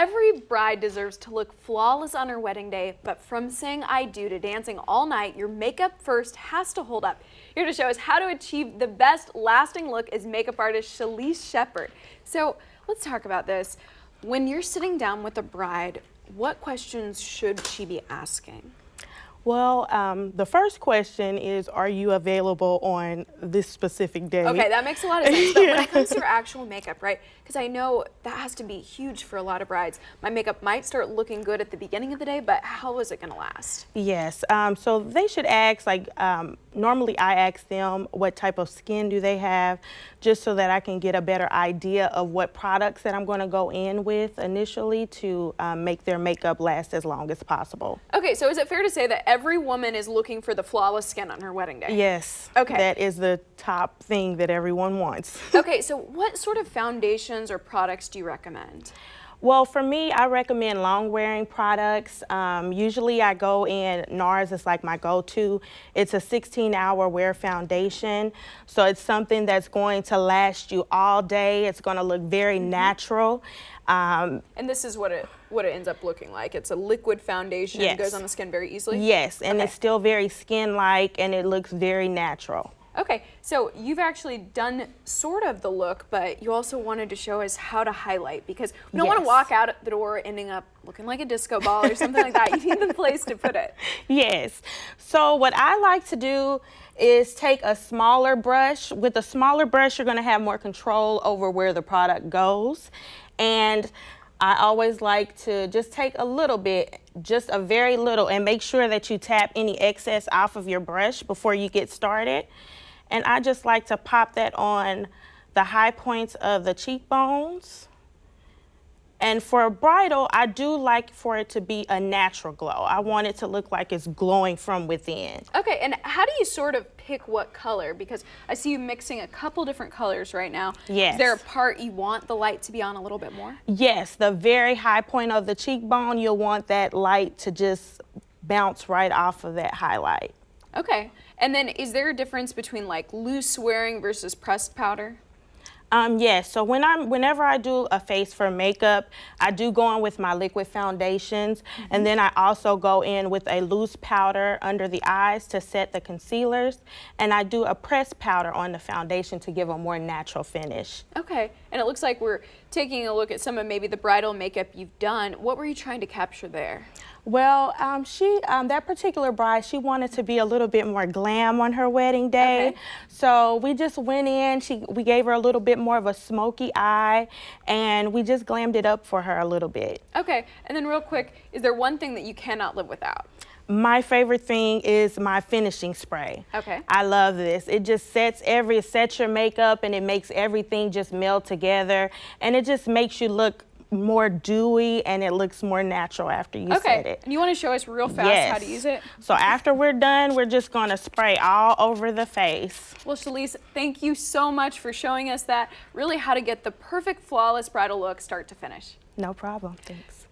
Every bride deserves to look flawless on her wedding day, but from saying I do to dancing all night, your makeup first has to hold up. Here to show us how to achieve the best lasting look is makeup artist Shelice Sheppard. So let's talk about this. When you're sitting down with a bride, what questions should she be asking? Well, the first question is, are you available on this specific day? Okay, that makes a lot of sense. But when it comes to your actual makeup, right? Because I know that has to be huge for a lot of brides. My makeup might start looking good at the beginning of the day, but how is it going to last? Yes, so they should ask, normally I ask them what type of skin do they have, just so that I can get a better idea of what products that I'm going to go in with initially to make their makeup last as long as possible. Okay, so is it fair to say that every woman is looking for the flawless skin on her wedding day? Yes. Okay. That is the top thing that everyone wants. Okay, so what sort of foundations or products do you recommend? Well, for me, I recommend long-wearing products. Usually I go in NARS, it's like my go-to. It's a 16-hour wear foundation, so it's something that's going to last you all day. It's going to look very natural. And this is what it ends up looking like. It's a liquid foundation. Yes. It goes on the skin very easily? Yes, and Okay. it's still very skin-like, and it looks very natural. Okay, so you've actually done sort of the look, but you also wanted to show us how to highlight, because we don't want to Yes. walk out the door ending up looking like a disco ball or something like that. You need the place to put it. Yes. So what I like to do is take a smaller brush. With a smaller brush, you're going to have more control over where the product goes. And I always like to just take a little bit, just a very little, and make sure that you tap any excess off of your brush before you get started. And I just like to pop that on the high points of the cheekbones. And for a bridal, I do like for it to be a natural glow. I want it to look like it's glowing from within. Okay, and how do you sort of pick what color? Because I see you mixing a couple different colors right now. Yes. Is there a part you want the light to be on a little bit more? Yes, the very high point of the cheekbone, you'll want that light to just bounce right off of that highlight. Okay, and then is there a difference between like loose wearing versus pressed powder? Yes, so whenever I do a face for makeup, I do go in with my liquid foundations, and then I also go in with a loose powder under the eyes to set the concealers, and I do a pressed powder on the foundation to give a more natural finish. Okay, and it looks like we're taking a look at some of maybe the bridal makeup you've done. What were you trying to capture there? Well, that particular bride, she wanted to be a little bit more glam on her wedding day. Okay. So we just went in, we gave her a little bit more of a smoky eye, and we just glammed it up for her a little bit. Okay, and then real quick, is there one thing that you cannot live without? My favorite thing is my finishing spray. Okay. I love this. It just sets your makeup, and it makes everything just meld together, and it just makes you look more dewy, and it looks more natural after you set it. And you want to show us real fast Yes. how to use it? So after we're done, we're just going to spray all over the face. Well, Shelice, thank you so much for showing us that, really how to get the perfect flawless bridal look start to finish. No problem. Thanks.